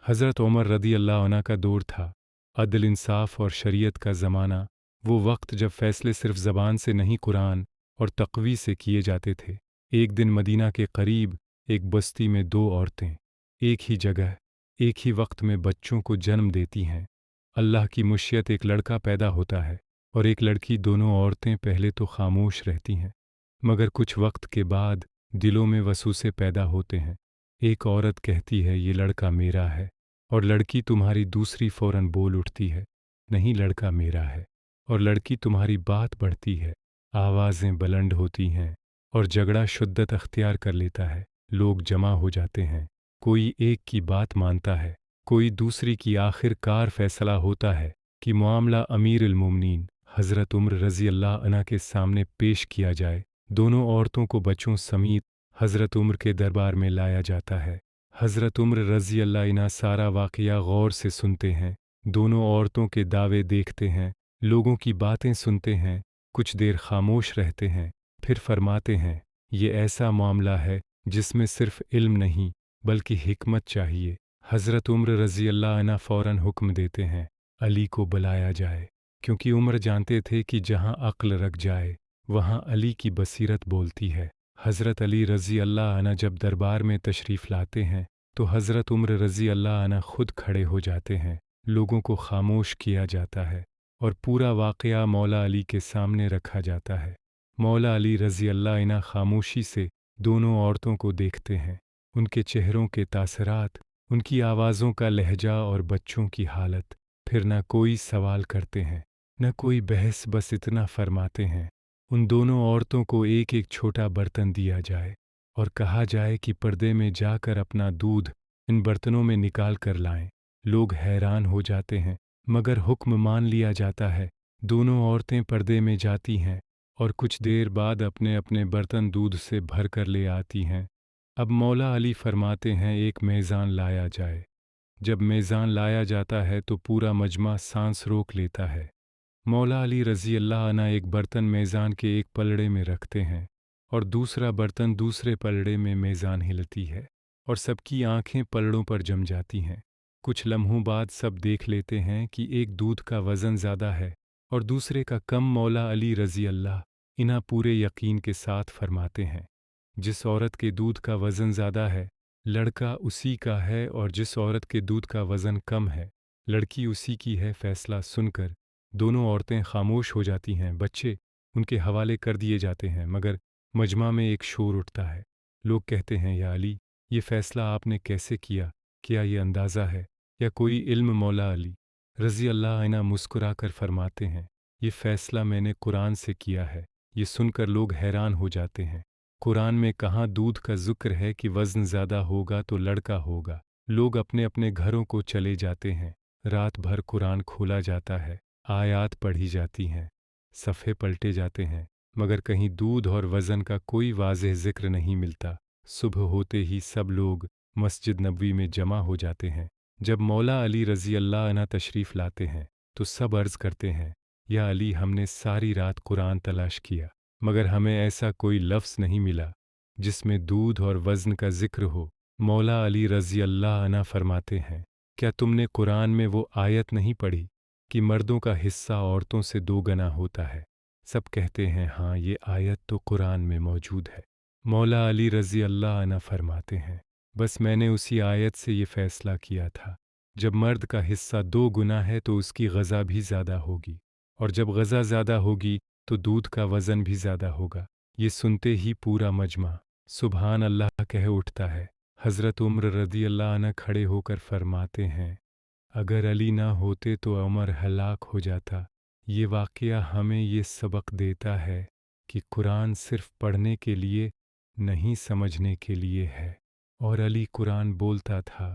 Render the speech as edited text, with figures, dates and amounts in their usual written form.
हज़रत उमर रदी अल्लाह अन्हु का दौर था, अदल इंसाफ और शरीयत का ज़माना, वो वक्त जब फ़ैसले सिर्फ ज़बान से नहीं कुरान और तक़वी से किए जाते थे। एक दिन मदीना के करीब एक बस्ती में दो औरतें एक ही जगह एक ही वक्त में बच्चों को जन्म देती हैं। अल्लाह की मशीयत, एक लड़का पैदा होता है और एक लड़की। दोनों औरतें पहले तो खामोश रहती हैं, मगर कुछ वक्त के बाद दिलों में वसूसे पैदा होते हैं। एक औरत कहती है, ये लड़का मेरा है, और लड़की तुम्हारी दूसरी फ़ौरन बोल उठती है, नहीं, लड़का मेरा है। और लड़की तुम्हारी बात बढ़ती है, आवाज़ें बुलंद होती हैं और झगड़ा शिद्दत अख्तियार कर लेता है। लोग जमा हो जाते हैं, कोई एक की बात मानता है, कोई दूसरी की। आखिरकार फ़ैसला होता है कि मामला अमीरुल मोमिनीन हज़रत उमर रज़ी अल्लाह अन्हा के सामने पेश किया जाए। दोनों औरतों को बच्चों समेत हज़रत उमर के दरबार में लाया जाता है। हज़रत उमर रज़ी अल्लाह अन्हा सारा वाक़या गौर से सुनते हैं, दोनों औरतों के दावे देखते हैं, लोगों की बातें सुनते हैं, कुछ देर खामोश रहते हैं, फिर फरमाते हैं, ये ऐसा मामला है जिसमें सिर्फ इल्म नहीं बल्कि हिकमत चाहिए। हज़रत उमर रज़ी अल्लाह अन्हा फ़ौरन हुक्म देते हैं, अली को बुलाया जाए, क्योंकि उमर जानते थे कि जहाँ अक्ल रख जाए वहाँ अली की बसीरत बोलती है। हज़रत अली रज़ी अल्लाह अन्हा जब दरबार में तशरीफ़ लाते हैं तो हज़रत उमर रज़ी अल्लाह अन्हा खुद खड़े हो जाते हैं। लोगों को खामोश किया जाता है और पूरा वाक़या मौला अली के सामने रखा जाता है। मौला अली रज़ी अल्लाह अन्हा खामोशी से दोनों औरतों को देखते हैं, उनके चेहरों के तासरात, उनकी आवाज़ों का लहजा और बच्चों की हालत। फिर न कोई सवाल करते हैं, न कोई बहस, बस इतना फरमाते हैं, उन दोनों औरतों को एक एक छोटा बर्तन दिया जाए और कहा जाए कि पर्दे में जाकर अपना दूध इन बर्तनों में निकाल कर लाएं। लोग हैरान हो जाते हैं, मगर हुक्म मान लिया जाता है। दोनों औरतें पर्दे में जाती हैं और कुछ देर बाद अपने अपने बर्तन दूध से भर कर ले आती हैं। अब मौला अली फरमाते हैं, एक मेज़ान लाया जाए। जब मेज़ान लाया जाता है तो पूरा मजमा सांस रोक लेता है। मौला अली रज़ी अल्लाह अन्हा एक बर्तन मेज़ान के एक पलड़े में रखते हैं और दूसरा बर्तन दूसरे पलड़े में। मेज़ान हिलती है और सबकी आंखें पलड़ों पर जम जाती हैं। कुछ लम्हों बाद सब देख लेते हैं कि एक दूध का वज़न ज़्यादा है और दूसरे का कम। मौला अली रज़ी अल्लाह अन्हा पूरे यकीन के साथ फरमाते हैं, जिस औरत के दूध का वज़न ज़्यादा है लड़का उसी का है, और जिस औरत के दूध का वज़न कम है लड़की उसी की है। फ़ैसला सुनकर दोनों औरतें खामोश हो जाती हैं, बच्चे उनके हवाले कर दिए जाते हैं, मगर मजमा में एक शोर उठता है। लोग कहते हैं, या अली, ये फ़ैसला आपने कैसे किया? क्या ये अंदाज़ा है या कोई इल्म? मौला अली रज़ी अल्लाह अन्हा मुस्कुरा कर फरमाते हैं, ये फ़ैसला मैंने कुरान से किया है। ये सुनकर लोग हैरान हो जाते हैं, कुरान में कहाँ दूध का ज़िक्र है कि वज़न ज़्यादा होगा तो लड़का होगा। लोग अपने अपने घरों को चले जाते हैं। रात भर कुरान खोला जाता है, आयात पढ़ी जाती हैं, सफ़े पलटे जाते हैं, मगर कहीं दूध और वज़न का कोई वाज़ेह ज़िक्र नहीं मिलता। सुबह होते ही सब लोग मस्जिद नबवी में जमा हो जाते हैं। जब मौला अली रज़ी अल्लाह अन्हा तशरीफ़ लाते हैं तो सब अर्ज़ करते हैं, या अली, हमने सारी रात कुरान तलाश किया मगर हमें ऐसा कोई लफ्ज़ नहीं मिला जिसमें दूध और वज़न का ज़िक्र हो। मौला अली रज़ी अल्लाह अन्हा फरमाते हैं, क्या तुमने कुरान में वो आयत नहीं पढ़ी कि मर्दों का हिस्सा औरतों से 2 गुना होता है? सब कहते हैं, हाँ, ये आयत तो कुरान में मौजूद है। मौला अली रज़ी अल्लाह अन्हा फरमाते हैं, बस मैंने उसी आयत से ये फ़ैसला किया था, जब मर्द का हिस्सा 2 गुना है तो उसकी ग़ज़ा भी ज़्यादा होगी, और जब ग़ज़ा ज़्यादा होगी तो दूध का वज़न भी ज़्यादा होगा। ये सुनते ही पूरा मजमा सुबहान अल्लाह कह उठता है। हज़रत उमर रज़ी अल्लाह अन्हा खड़े होकर फरमाते हैं, अगर अली ना होते तो उमर हलाक हो जाता। ये वाक़या हमें ये सबक देता है कि कुरान सिर्फ़ पढ़ने के लिए नहीं, समझने के लिए है। और अली कुरान बोलता था,